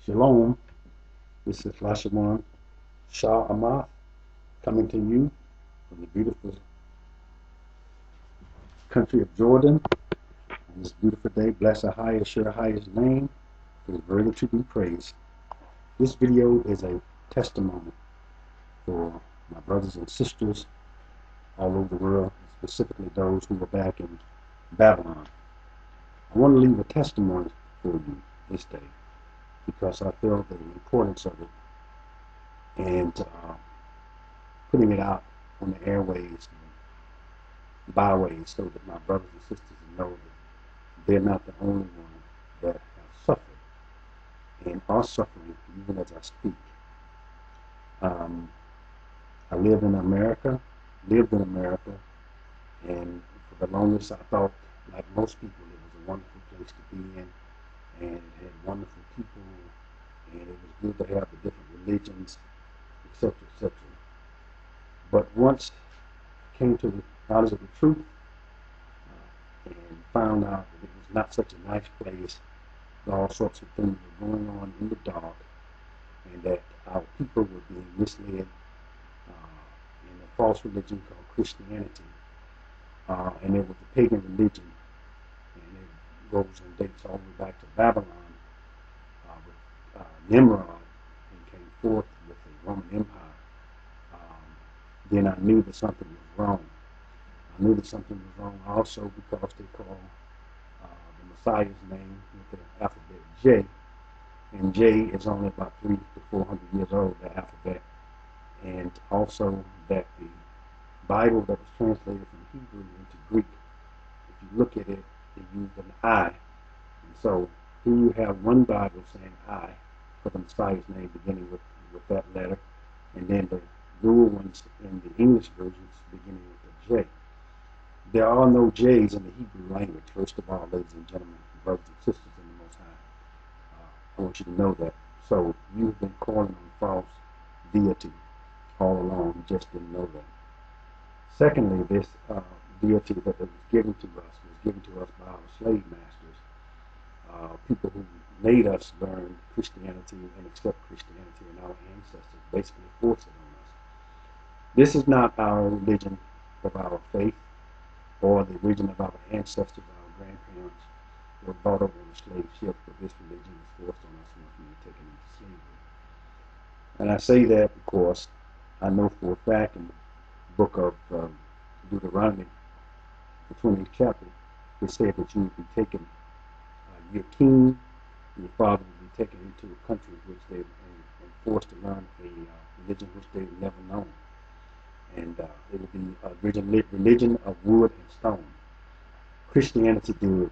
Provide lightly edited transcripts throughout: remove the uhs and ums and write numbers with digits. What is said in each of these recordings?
Shalom, this is Lashawan, Shal Ahmath, coming to you from the beautiful country of Jordan. On this beautiful day, bless AHAYAH'S name, who is worthy to be praised. This video is a testimony for my brothers and sisters all over the world, specifically those who are back in Babylon. I want to leave a testimony for you this day because I feel the importance of it and putting it out on the airways and byways so that my brothers and sisters know that they're not the only ones that have suffered and are suffering even as I speak. I lived in America, and for the longest I thought, like most people, it was a wonderful place to be in, and it had wonderful people, and it was good to have the different religions, etc., etc. But once I came to the knowledge of the truth and found out that it was not such a nice place, all sorts of things were going on in the dark, and that our people were being misled in a false religion called Christianity, and it was a pagan religion, and it goes and dates all the way back to Babylon with Nimrod, and came forth with the Roman Empire. Then I knew that something was wrong. I knew that something was wrong also because they call the Messiah's name with the alphabet J, and J is only about 300 to 400 years old, the alphabet, and also that the Bible that was translated from Hebrew into Greek, if you look at it, they used an I, and so here you have one Bible saying I for the Messiah's name beginning with that letter, and then the newer ones in the English versions beginning with a J. There are no J's in the Hebrew language, first of all, ladies and gentlemen, brothers and sisters in the Most High. I want you to know that. So you've been calling on false deity all along, you just didn't know that. Secondly, this deity that was given to us by our slave masters, people who made us learn Christianity and accept Christianity, and our ancestors basically forced it on us. This is not our religion of our faith or the religion of our ancestors, our grandparents were brought over on a slave ship, but this religion is forced on us once we were taken into slavery. And I say that because I know for a fact in the book of Deuteronomy, the 20th chapter, it said that you would be taken, your king, your father would be taken into a country which they and forced to learn a religion which they had never known. And it would be a religion of wood and stone. Christianity did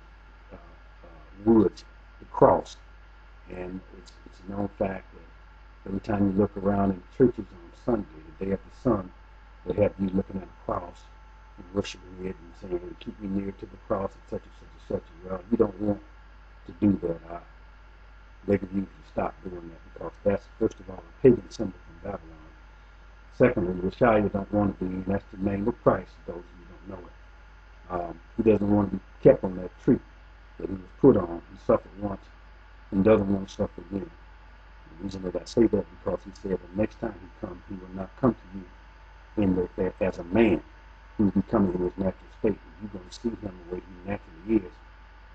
wood, the cross, and it's a known fact that every time you look around in the churches on Sunday, the day of the sun, they have you looking at a cross and worshiping it and saying, keep me near to the cross, etc., etc., etc. Well, you don't want to do that. I beg of you to stop doing that because that's, first of all, a pagan symbol from Babylon. Secondly, Messiah don't want to be, and that's the name of Christ, those of you who don't know it. He doesn't want to be kept on that tree that he was put on. He suffered once and doesn't want to suffer again. The reason that I say that because he said the next time he comes, he will not come to you as a man. He will be coming in his natural state, and you're going to see him the way he naturally is.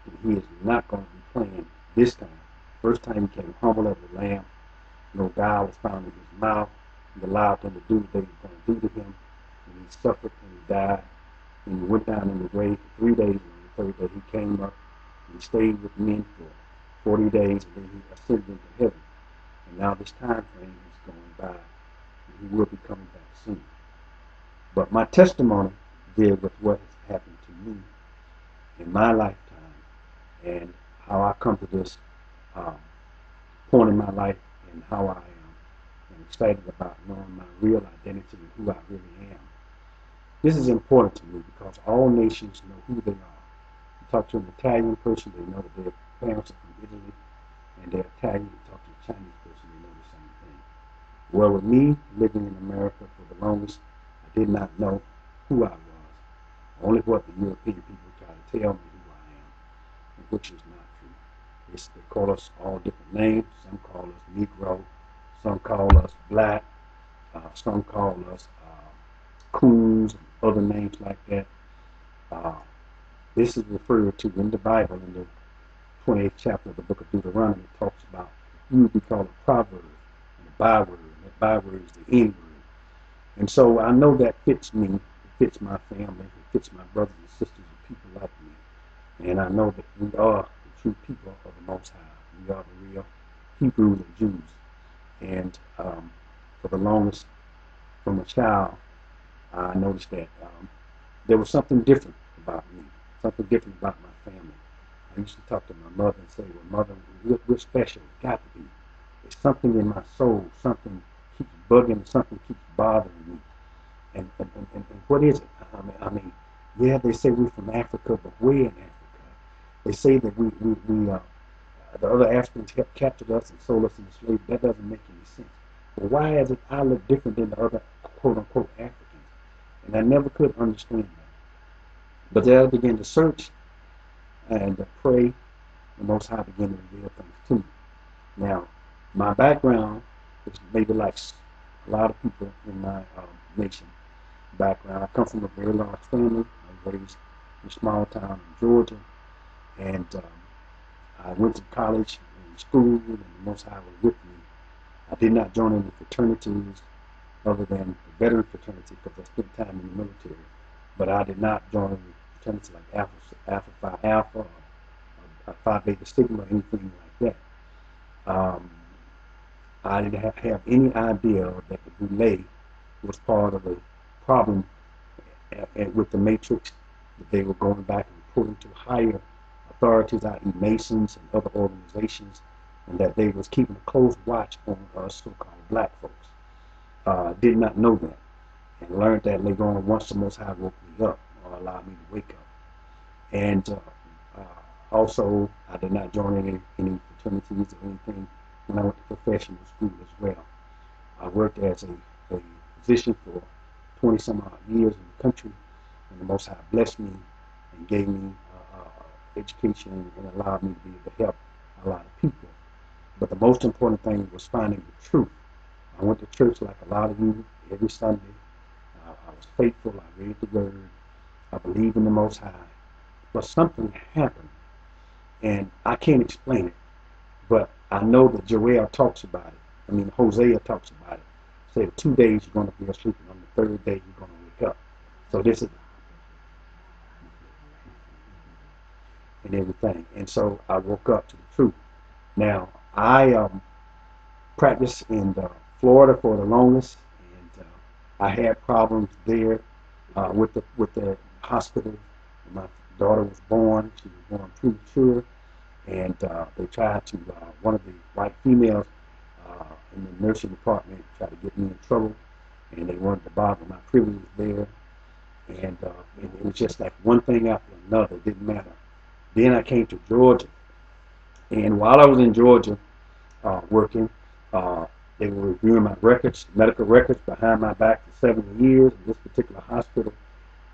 And he is not going to be playing this time. First time he came humble as a lamb. No guile was found in his mouth. He allowed them to do what they were going to do to him. And he suffered and he died. And he went down in the grave for 3 days. And on the third day he came up and he stayed with men for 40 days. And then he ascended into heaven. And now this time frame is going by. And he will be coming back soon. But my testimony deals with what has happened to me in my lifetime and how I come to this point in my life and how I am excited about knowing my real identity and who I really am. This is important to me because all nations know who they are. You talk to an Italian person, they know that their parents are from Italy, and they're Italian. You talk to a Chinese person, they know the same thing. Well, with me living in America for the longest, I did not know who I was. Only what the European people try to tell me who I am, and which is not true. They call us all different names. Some call us Negro, some call us black, some call us coons, and other names like that. Uh, this is referred to in the Bible in the 28th chapter of the book of Deuteronomy. It talks about you would be called a proverb and a byword, and that byword is the N-word. And so I know that fits me, it fits my family, it fits my brothers and sisters and people like me. And I know that we are the true people of the Most High. We are the real Hebrews and Jews. And for the longest, from a child, I noticed that there was something different about me, something different about my family. I used to talk to my mother and say, well, mother, we're special. It's got to be. There's something in my soul, something keeps bugging, something keeps bothering me. And what is it? I mean, yeah, they say we're from Africa, but where in Africa? They say that the other Africans captured us and sold us into slavery. That doesn't make any sense. But why is it I look different than the other quote-unquote Africans? And I never could understand that. But then I began to search and pray. The Most High began to reveal things to me. Now, my background is maybe like a lot of people in my nation background. I come from a very large family. I was raised in a small town in Georgia. And I went to college and school, and the Most High was with me. I did not join any fraternities other than the veteran fraternity because I spent time in the military. But I did not join any fraternities like Alpha Phi Alpha or Phi Beta Sigma or anything like that. I didn't have any idea that the Boule was part of a problem with the Matrix, that they were going back and reporting to higher authorities, i.e. Masons and other organizations, and that they was keeping a close watch on us so-called black folks. Did not know that, and learned that later on once the Most High woke me up, or allowed me to wake up. And also, I did not join any fraternities or anything when I went to professional school as well. I worked as a physician for 20 some odd years in the country, and the Most High blessed me and gave me education and allowed me to be able to help a lot of people. But the most important thing was finding the truth. I went to church like a lot of you every Sunday. I was faithful. I read the Word. I believed in the Most High. But something happened, and I can't explain it. But I know that Joel talks about it. I mean, Hosea talks about it. Say 2 days you're going to be asleep, and on the third day you're going to wake up. So this is and everything. And so I woke up to the truth. Now, I practiced in Florida for the longest, and I had problems there with the hospital. My daughter was born. She was born premature, and they tried to, one of the white females in the nursing department tried to get me in trouble, and they wanted to bother my privilege there. And it was just like one thing after another. It didn't matter. Then I came to Georgia, and while I was in Georgia working, they were reviewing my records, medical records, behind my back for 7 years in this particular hospital,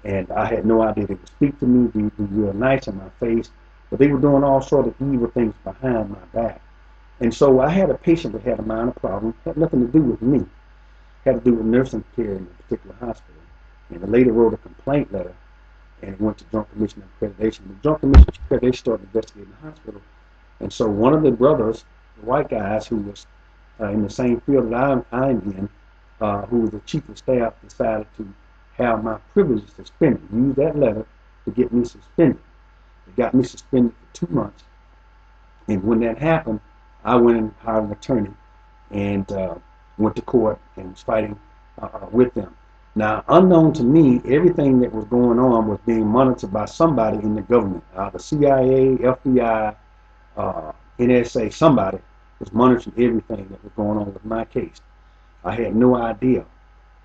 and I had no idea they would speak to me, be real nice in my face, but they were doing all sort of evil things behind my back. And so I had a patient that had a minor problem, had nothing to do with me, had to do with nursing care in a particular hospital. And the lady wrote a complaint letter, and it went to Joint Commission of Accreditation. The Joint Commission of Accreditation started investigating the hospital. And so one of the brothers, the white guys who was in the same field that I'm in, who was the chief of staff, decided to have my privileges suspended. Use that letter to get me suspended. It got me suspended for 2 months. And when that happened, I went and hired an attorney and went to court and was fighting with them. Now, unknown to me, everything that was going on was being monitored by somebody in the government. The CIA, FBI, NSA, somebody was monitoring everything that was going on with my case. I had no idea.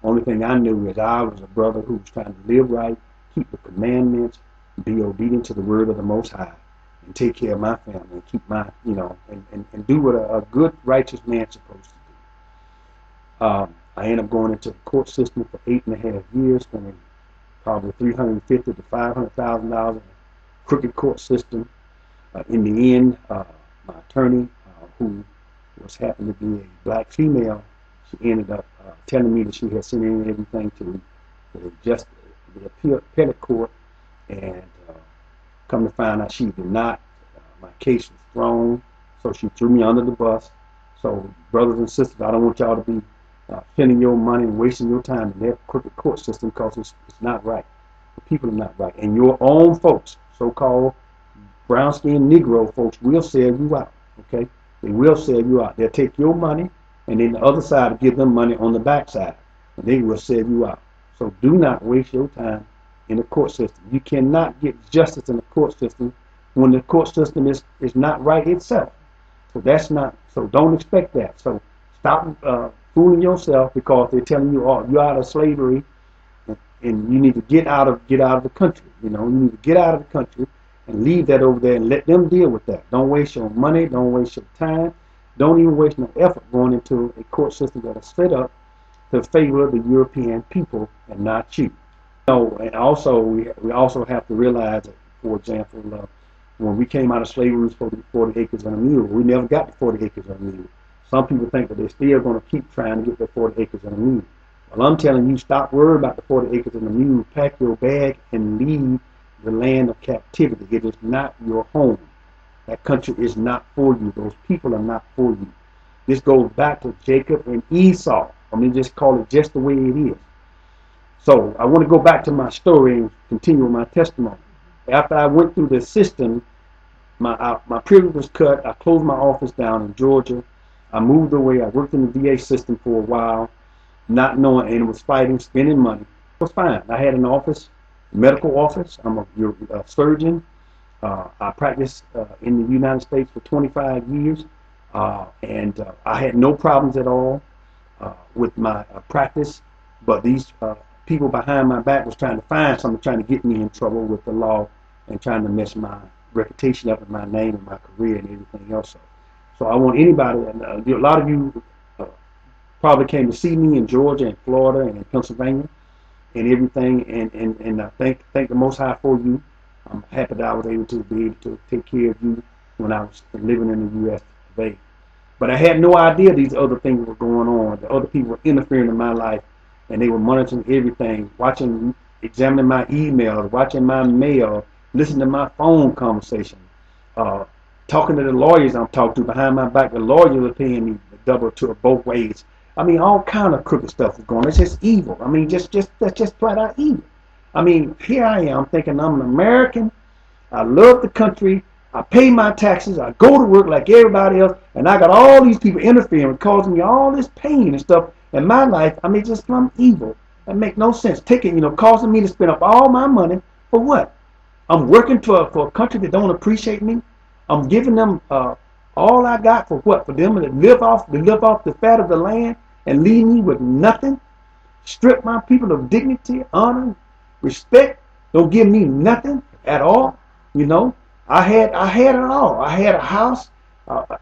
Only thing I knew is I was a brother who was trying to live right, keep the commandments, be obedient to the word of the Most High, and take care of my family, and keep my, and do what a good, righteous man's supposed to do. I ended up going into the court system for 8.5 years, spending probably $350,000 to $500,000 in a crooked court system. In the end, my attorney, who was happened to be a black female. She ended up telling me that she had sent in everything to the appellate court, and come to find out she did not. My case was thrown, so she threw me under the bus. So, brothers and sisters, I don't want y'all to be spending your money and wasting your time in their crooked court system, because it's not right. The people are not right. And your own folks, so-called brown-skinned Negro folks, will sell you out, okay? They will sell you out. They'll take your money, and then the other side will give them money on the backside, and they will sell you out. So do not waste your time in the court system. You cannot get justice in the court system when the court system is not right itself. So that's not. So don't expect that. So stop fooling yourself, because they're telling you, oh, you're out of slavery, and you need to get out of the country. You know, you need to get out of the country and leave that over there and let them deal with that. Don't waste your money. Don't waste your time. Don't even waste no effort going into a court system that is set up to favor the European people and not you. No, and also we also have to realize that, for example, when we came out of slavery, we was supposed to be 40 acres and a mule. We never got the 40 acres and a mule. Some people think that they're still going to keep trying to get the 40 acres and a mule. Well, I'm telling you, stop worrying about the 40 acres and a mule. Pack your bag and leave the land of captivity. It is not your home. That country is not for you. Those people are not for you. This goes back to Jacob and Esau. I mean, just call it just the way it is. So I want to go back to my story and continue with my testimony. After I went through the system, my privilege was cut. I closed my office down in Georgia. I moved away. I worked in the VA system for a while, not knowing, and was fighting, spending money. It was fine. I had an office, medical office. I'm a surgeon. I practiced in the United States for 25 years, and I had no problems at all with my practice. But these people behind my back was trying to find something, trying to get me in trouble with the law and trying to mess my reputation up and my name and my career and everything else. So I want anybody, a lot of you probably came to see me in Georgia and Florida and Pennsylvania and everything, and I thank the Most High for you. I'm happy that I was able to be able to take care of you when I was living in the U.S. today. But I had no idea these other things were going on. The other people were interfering in my life, and they were monitoring everything, examining my emails, watching my mail, listening to my phone conversation, talking to the lawyers I'm talking to behind my back. The lawyers were paying me double to both ways. I mean, all kind of crooked stuff was going on. It's just evil. I mean, that's just flat out evil. I mean, here I am thinking I'm an American. I love the country. I pay my taxes. I go to work like everybody else, and I got all these people interfering, causing me all this pain and stuff in my life. I mean, just from evil. That make no sense. Causing me to spend up all my money for what? I'm working for a country that don't appreciate me. I'm giving them all I got for what? For them to live off the fat of the land and leave me with nothing. Strip my people of dignity, honor, respect. Don't give me nothing at all. I had it all. I had a house,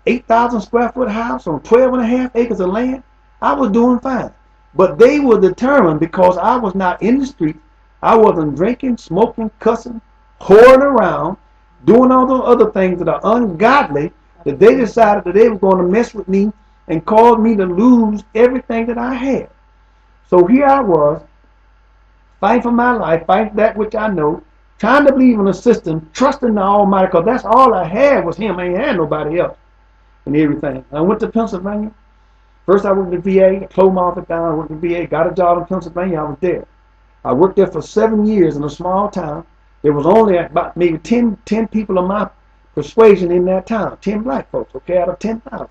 8,000 square foot house on 12.5 acres of land. I was doing fine. But they were determined, because I was not in the street. I wasn't drinking, smoking, cussing, whoring around, doing all those other things that are ungodly, that they decided that they were going to mess with me and cause me to lose everything that I had. So here I was, fighting for my life, fighting that which I know, trying to believe in a system, trusting the Almighty, because that's all I had was Him. I ain't had nobody else and everything. I went to Pennsylvania. First I worked at the VA, closed my office down, I worked at the VA, got a job in Pennsylvania, I was there. I worked there for 7 years in a small town. There was only about maybe 10 people of my persuasion in that town, 10 black folks, okay, out of 10,000.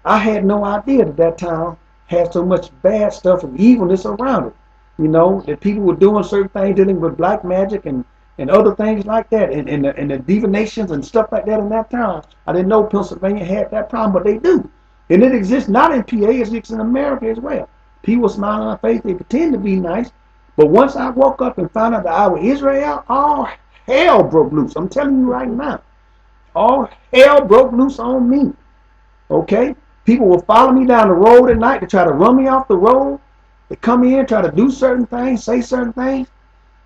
I had no idea that town had so much bad stuff and evilness around it. That people were doing certain things, dealing with black magic and other things like that, and the divinations and stuff like that in that town. I didn't know Pennsylvania had that problem, but they do. And it exists not in PA, it exists in America as well. People smile on their face, they pretend to be nice, but once I woke up and found out that I was Israel, all hell broke loose. I'm telling you right now. All hell broke loose on me. Okay? People will follow me down the road at night to try to run me off the road. They come in, try to do certain things, say certain things,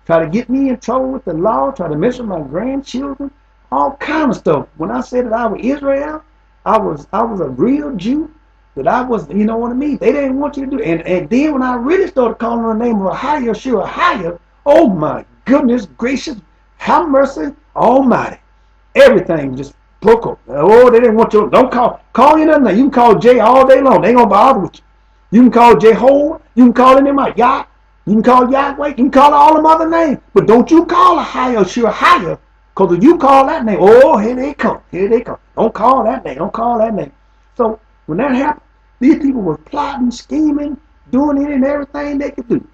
try to get me in trouble with the law, try to mess with my grandchildren, all kind of stuff. When I said that I was Israel, I was a real Jew, that I was, you know what I mean? They didn't want you to do it. And then when I really started calling on the name of AHAYAH'S, oh my goodness gracious, have mercy almighty. Everything just broke up. Oh, they didn't want you. Don't call you nothing. You can call Jay all day long. They ain't gonna bother with you. You can call Jehovah. You can call him like Yah. You can call Yahweh. You can call all them other names. But don't you call a higher, sure higher. Because if you call that name, oh, here they come. Here they come. Don't call that name. Don't call that name. So when that happened, these people were plotting, scheming, doing it and everything they could do.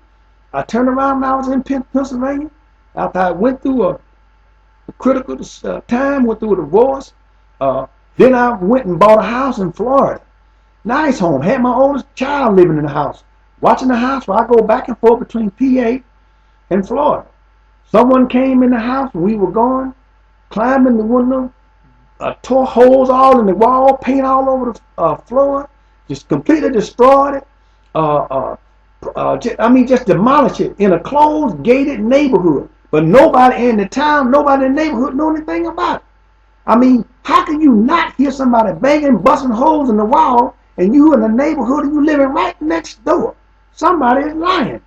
I turned around when I was in Pennsylvania. After I went through a critical time, went through a divorce. Then I went and bought a house in Florida. Nice home. Had my oldest child living in the house. Watching the house where I go back and forth between PA and Florida. Someone came in the house when we were gone, climbed in the window, tore holes all in the wall, paint all over the floor, just completely destroyed it. Just demolished it in a closed, gated neighborhood. But nobody in the town, nobody in the neighborhood knew anything about it. I mean, how can you not hear somebody banging, busting holes in the wall, and you in the neighborhood and you living right next door? Somebody is lying.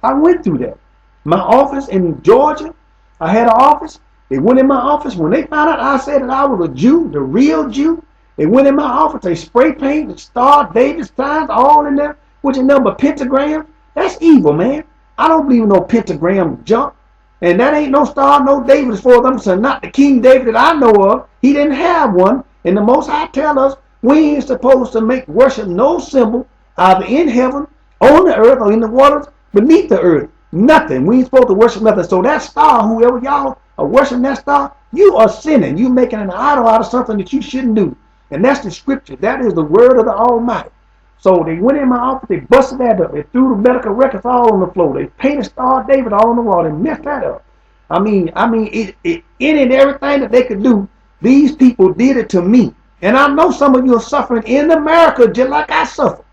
I went through that. My office in Georgia, I had an office. They went in my office. When they found out I said that I was a Jew, the real Jew, they went in my office. They spray paint, the Star, David signs, all in there, which is number pentagram. That's evil, man. I don't believe in no pentagram junk. And that ain't no Star, no David as far as I'm concerned. Not the King David that I know of. He didn't have one. And the Most High tell us we ain't supposed to make worship no symbol either in heaven, on the earth, or in the waters beneath the earth. Nothing. We ain't supposed to worship nothing. So that star, whoever y'all are worshiping that star, you are sinning. You making an idol out of something that you shouldn't do. And that's the scripture. That is the word of the Almighty. So they went in my office, they busted that up. They threw the medical records all on the floor. They painted Star David all on the wall. They messed that up. Any and everything that they could do, these people did it to me. And I know some of you are suffering in America just like I suffer.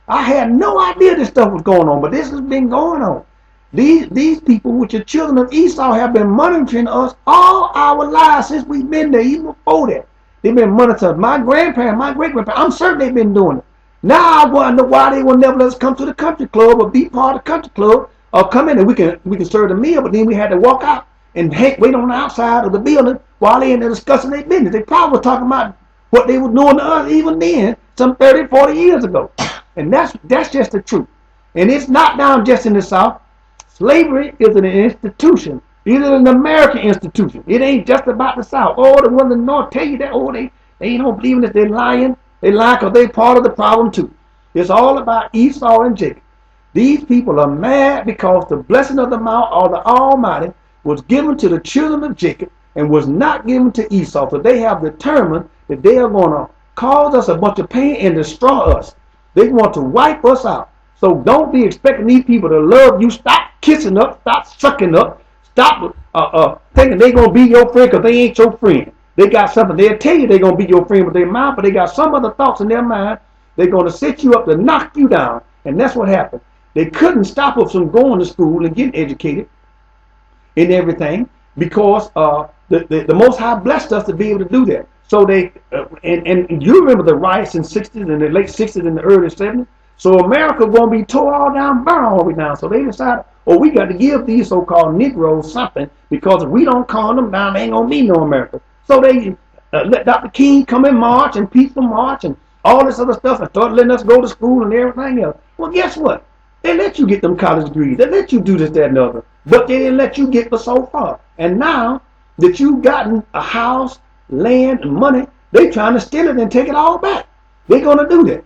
I had no idea this stuff was going on, but this has been going on. These people, which are children of Esau, have been monitoring us all our lives since we've been there, even before that. They've been monitoring my grandparents, my great-grandparents. I'm certain they've been doing it. Now I wonder why they will never let us come to the country club or be part of the country club or come in and we can serve the meal, but then we had to walk out and wait on the outside of the building while they in there discussing their business. They probably were talking about what they were doing to us even then, some 30, 40 years ago. And that's just the truth. And it's not down just in the South. Slavery is an institution. It is an American institution. It ain't just about the South. Oh, the ones in the North tell you that. Oh, they don't believe in this. They're lying. They lie because they're part of the problem too. It's all about Esau and Jacob. These people are mad because the blessing of the Mount or the Almighty was given to the children of Jacob and was not given to Esau. So they have determined that they are going to cause us a bunch of pain and destroy us. They want to wipe us out. So don't be expecting these people to love you. Stop kissing up. Stop sucking up. Stop thinking they're going to be your friend because they ain't your friend. They got something. They'll tell you they're going to be your friend with their mouth, but they got some other thoughts in their mind. They're going to set you up to knock you down. And that's what happened. They couldn't stop us from going to school and getting educated and everything because the Most High blessed us to be able to do that. So they, and you remember the riots in the 60s and the late 60s and the early 70s. So America going to be tore all down, burn all the way down. So they decided, we got to give these so-called Negroes something because if we don't calm them down, they ain't going to be no America. So they let Dr. King come in march and peaceful march and all this other stuff and start letting us go to school and everything else. Well, guess what? They let you get them college degrees. They let you do this, that, and the other. But they didn't let you get but so far. And now that you've gotten a house, land, and money, they trying to steal it and take it all back. They're going to do that.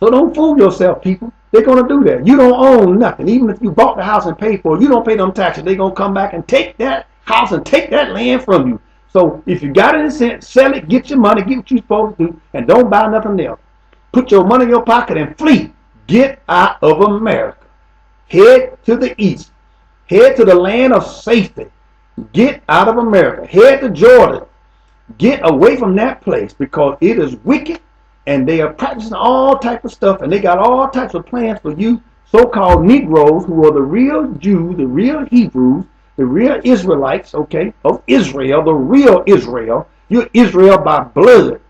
So don't fool yourself, people. They're going to do that. You don't own nothing. Even if you bought the house and paid for it, you don't pay them taxes. They're going to come back and take that house and take that land from you. So if you got any sense, sell it, get your money, get what you're supposed to do, and don't buy nothing else. Put your money in your pocket and flee. Get out of America. Head to the east. Head to the land of safety. Get out of America. Head to Jordan. Get away from that place because it is wicked and they are practicing all types of stuff and they got all types of plans for you so-called Negroes who are the real Jews, the real Hebrews, the real Israelites, okay, of Israel, the real Israel. You're Israel by blood,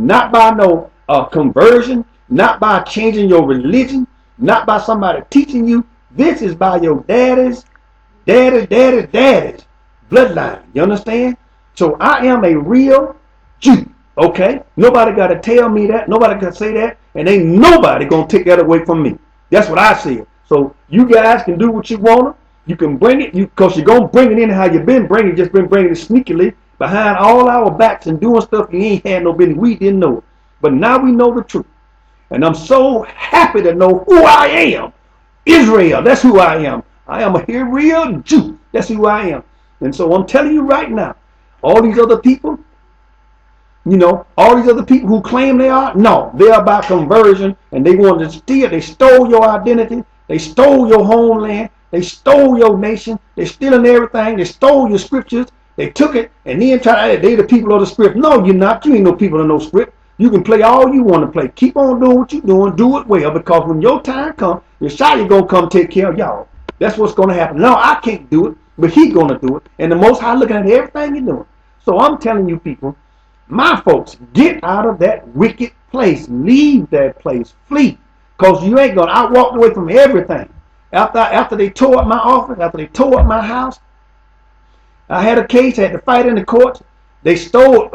not by no conversion, not by changing your religion, not by somebody teaching you. This is by your daddy's bloodline. You understand? So I am a real Jew. Okay? Nobody got to tell me that. Nobody can say that. And ain't nobody going to take that away from me. That's what I said. So you guys can do what you want. You can bring it, because you're going to bring it in how you've been bringing it. Just been bringing it sneakily behind all our backs and doing stuff you ain't had no business. We didn't know it. But now we know the truth. And I'm so happy to know who I am. Israel, that's who I am. I am a real Jew. That's who I am. And so I'm telling you right now, all these other people, all these other people who claim they are, no, they're about conversion, and they wanted to steal. They stole your identity. They stole your homeland. They stole your nation. They're stealing everything. They stole your scriptures. They took it and then try to, they the people of the script. No, you're not. You ain't no people of no script. You can play all you want to play. Keep on doing what you're doing. Do it well, because when your time comes, your Shal gonna come take care of y'all. That's what's gonna happen. No, I can't do it, but He's gonna do it. And the Most High looking at everything you're doing. So I'm telling you people, my folks, get out of that wicked place. Leave that place. Flee. Because you ain't gonna. I walked away from everything. After they tore up my office, after they tore up my house, I had a case. I had to fight in the courts. They threw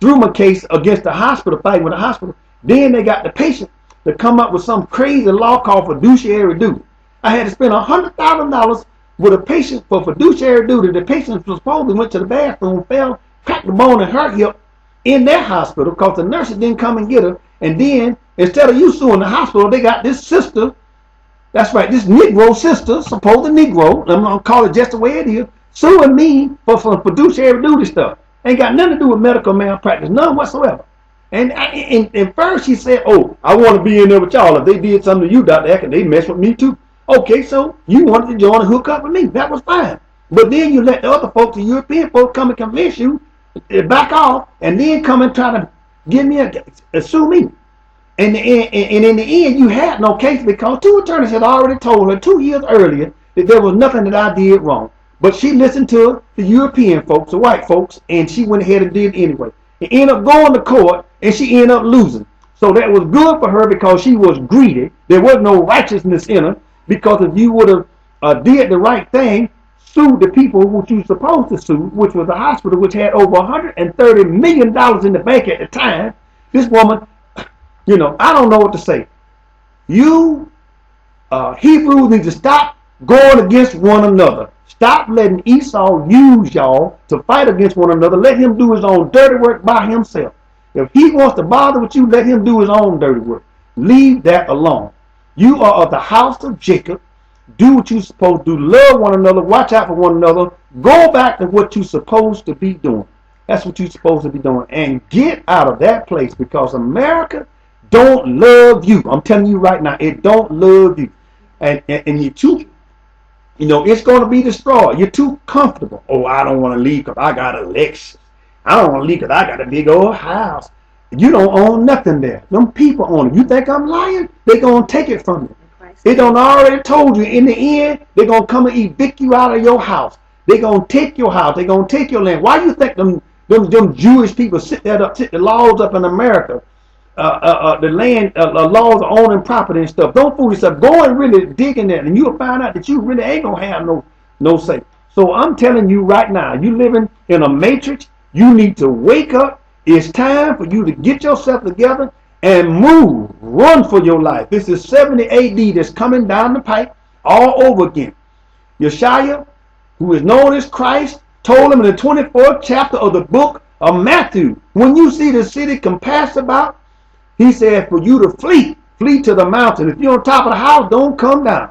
my case against the hospital, fighting with the hospital. Then they got the patient to come up with some crazy law called fiduciary duty. I had to spend $100,000 with a patient for fiduciary duty. The patient supposedly went to the bathroom, fell, cracked the bone in her hip in their hospital because the nurses didn't come and get her. And then instead of you suing the hospital, they got this sister. That's right, this Negro sister, supposed Negro, I'm going to call it just the way it is, suing me for some fiduciary duty stuff. Ain't got nothing to do with medical malpractice, none whatsoever. And first she said, oh, I want to be in there with y'all. If they did something to you, Dr. Atkins, they mess with me too. Okay, so you wanted to join and hook up with me. That was fine. But then you let the other folks, the European folks, come and convince you, back off, and then come and try to give me sue me. And in the end, you had no case because two attorneys had already told her 2 years earlier that there was nothing that I did wrong. But she listened to the European folks, the white folks, and she went ahead and did it anyway. It ended up going to court, and she ended up losing. So that was good for her because she was greedy. There was no righteousness in her, because if you would have did the right thing, sued the people which you were supposed to sue, which was the hospital, which had over $130 million in the bank at the time, this woman, I don't know what to say. You Hebrews need to stop going against one another. Stop letting Esau use y'all to fight against one another. Let him do his own dirty work by himself. If he wants to bother with you, let him do his own dirty work. Leave that alone. You are of the house of Jacob. Do what you're supposed to do. Love one another. Watch out for one another. Go back to what you're supposed to be doing. That's what you're supposed to be doing. And get out of that place, because America don't love you. I'm telling you right now, it don't love you. And you're too, it's going to be destroyed. You're too comfortable. Oh, I don't want to leave because I got a Lexus. I don't want to leave because I got a big old house. You don't own nothing there. Them people own it. You think I'm lying? They're going to take it from you. They done already told you in the end, they're going to come and evict you out of your house. They're going to take your house. They're going to take your land. Why you think them Jewish sit the laws up in America? The land laws of owning property and stuff. Don't fool yourself. Go and really dig in there, and you'll find out that you really ain't gonna have no say. So I'm telling you right now, you living in a matrix. You need to wake up. It's time for you to get yourself together and move. Run for your life. This is 70 AD that's coming down the pipe all over again. Yeshua, who is known as Christ, told him in the 24th chapter of the book of Matthew, when you see the city compassed about, he said for you to flee to the mountain. If you're on top of the house, don't come down.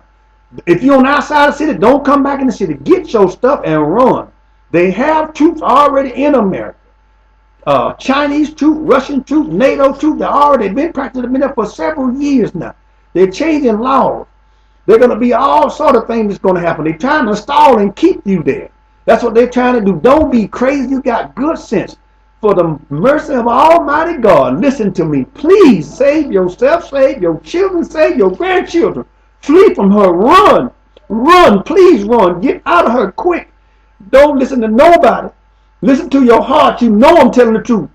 If you're on the outside of the city, don't come back in the city. Get your stuff and run. They have troops already in America. Chinese troops, Russian troops, NATO troops, they've already been practicing, been there for several years now. They're changing laws. They're going to be all sort of things that's going to happen. They're trying to stall and keep you there. That's what they're trying to do. Don't be crazy. You got good sense. For the mercy of Almighty God, listen to me. Please save yourself, save your children, save your grandchildren. Flee from her. Run. Run. Please run. Get out of her quick. Don't listen to nobody. Listen to your heart. You know I'm telling the truth.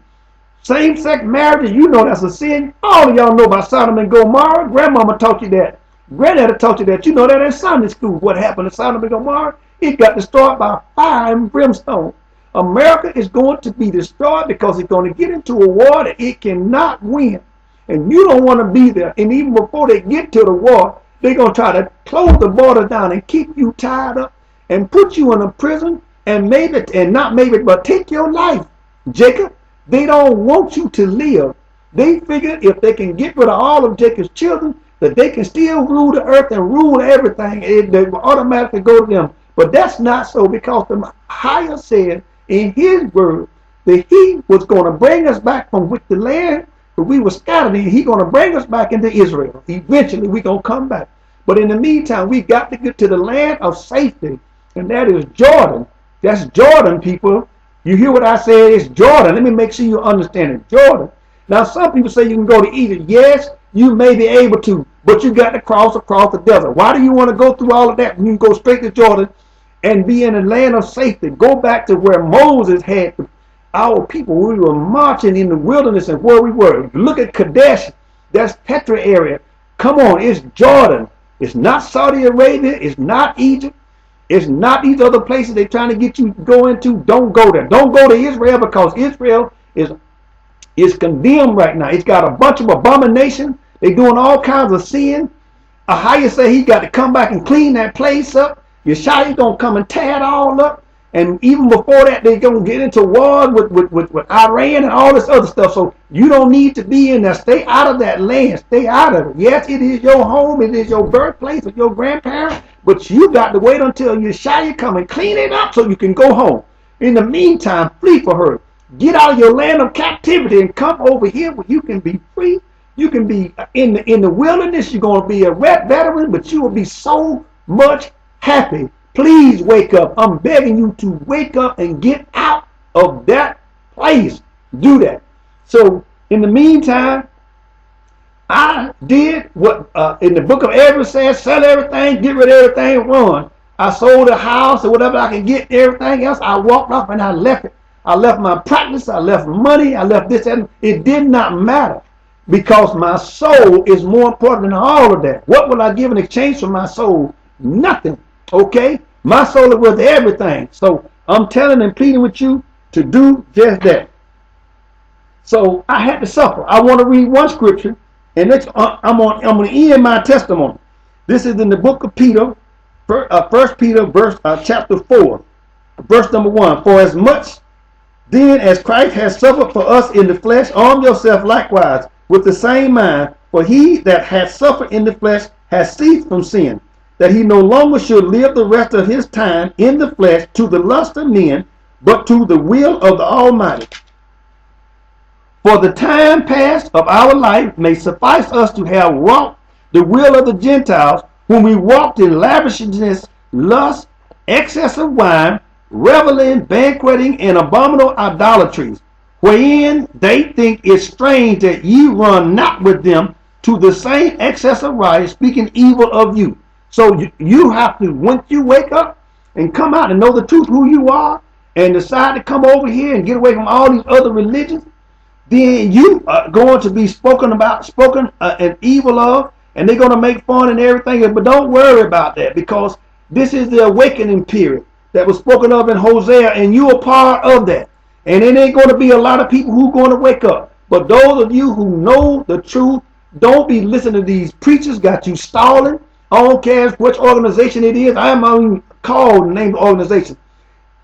Same-sex marriages, you know that's a sin. All of y'all know about Sodom and Gomorrah. Grandmama taught you that. Granddaddy taught you that. You know that in Sunday school. What happened to Sodom and Gomorrah? It got destroyed by fire and brimstone. America is going to be destroyed because it's going to get into a war that it cannot win. And you don't want to be there. And even before they get to the war, they're going to try to close the border down and keep you tied up and put you in a prison and maybe, and not maybe, but take your life, Jacob. They don't want you to live. They figure if they can get rid of all of Jacob's children, that they can still rule the earth and rule everything. They will automatically go to them. But that's not so, because the higher said in his word that he was going to bring us back from with the land that we were scattered in. He's going to bring us back into Israel. Eventually we're going to come back. But in the meantime, we got to get to the land of safety, and that is Jordan. That's Jordan, people. You hear what I said? It's Jordan. Let me make sure you understand it. Jordan. Now, some people say you can go to Egypt. Yes, you may be able to, but you got to cross across the desert. Why do you want to go through all of that when you can go straight to Jordan and be in a land of safety? Go back to where Moses had our people. We were marching in the wilderness and where we were. Look at Kadesh. That's Petra area. Come on, it's Jordan. It's not Saudi Arabia. It's not Egypt. It's not these other places they're trying to get you to go into. Don't go there. Don't go to Israel, because Israel is condemned right now. It's got a bunch of abomination. They're doing all kinds of sin. Ahaya said he got to come back and clean that place up. Yeshua going to come and tear it all up. And even before that, they're going to get into war with Iran and all this other stuff. So you don't need to be in there. Stay out of that land. Stay out of it. Yes, it is your home. It is your birthplace of your grandparents. But you got to wait until Yeshua come and clean it up so you can go home. In the meantime, flee for her. Get out of your land of captivity and come over here where you can be free. You can be in the wilderness. You're going to be a veteran, but you will be so much happy. Please wake up. I'm begging you to wake up and get out of that place. Do that. So in the meantime, I did what in the book of Ezra says: sell everything, get rid of everything, run. I sold a house or whatever I can get, everything else. I walked off and I left it. I left my practice. I left money. I left this and it did not matter, because my soul is more important than all of that. What will I give in exchange for my soul? Nothing. Okay? My soul is worth everything. So I'm telling and pleading with you to do just that. So I had to suffer. I want to read one scripture, and I'm going to end my testimony. This is in the book of Peter, 1 Peter chapter 4, verse number 1. For as much then as Christ has suffered for us in the flesh, arm yourself likewise with the same mind. For he that has suffered in the flesh has ceased from sin, that he no longer should live the rest of his time in the flesh to the lust of men, but to the will of the Almighty. For the time past of our life may suffice us to have wrought the will of the Gentiles, when we walked in lavishness, lust, excess of wine, reveling, banqueting, and abominable idolatries, wherein they think it strange that ye run not with them to the same excess of riot, speaking evil of you. So you have to, once you wake up and come out and know the truth who you are, and decide to come over here and get away from all these other religions, then you are going to be spoken and evil of, and they're going to make fun and everything. But don't worry about that, because this is the awakening period that was spoken of in Hosea, and you are part of that. And it ain't going to be a lot of people who are going to wake up. But those of you who know the truth, don't be listening to these preachers got you stalling. I don't care which organization it is. I am only called the name of the organization.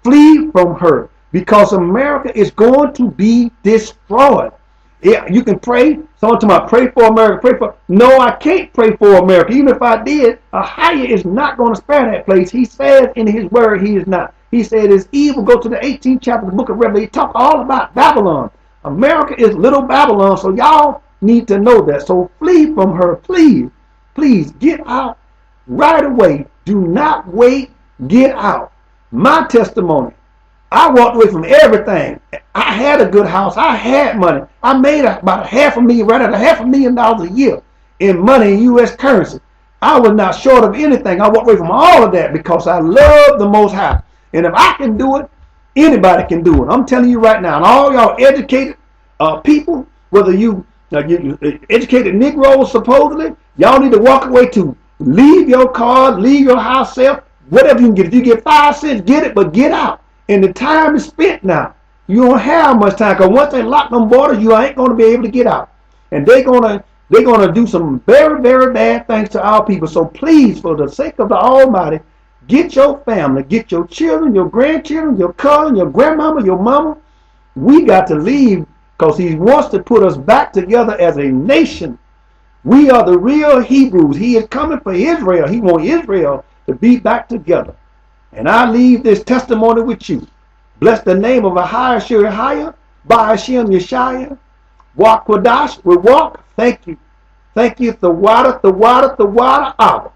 Flee from her, because America is going to be destroyed. Yeah, you can pray. Someone to my pray for America. Pray for. No, I can't pray for America. Even if I did, Ahaya is not going to spare that place. He says in his word, he is not. He said it's evil. Go to the 18th chapter of the book of Revelation. He talk all about Babylon. America is little Babylon. So y'all need to know that. So flee from her, please. Please get out right away. Do not wait. Get out. My testimony. I walked away from everything. I had a good house. I had money. I made about $500,000, right at $500,000 a year in money in U.S. currency. I was not short of anything. I walked away from all of that because I love the Most High. And if I can do it, anybody can do it. I'm telling you right now. And all y'all educated, people, whether you educated Negroes supposedly, y'all need to walk away to leave your car, leave your house self, whatever you can get. If you get 5 cents, get it, but get out. And the time is spent now. You don't have much time because once they lock them borders, you ain't going to be able to get out. And they're gonna do some very, very bad things to our people. So please, for the sake of the Almighty, get your family, get your children, your grandchildren, your cousin, your grandmama, your mama. We got to leave because he wants to put us back together as a nation. We are the real Hebrews. He is coming for Israel. He wants Israel to be back together. And I leave this testimony with you. Bless the name of AHAYAH'S, Ba'ashem Yeshaya, Wakwadash, we walk. Thank you. Thank you, the water, Abba.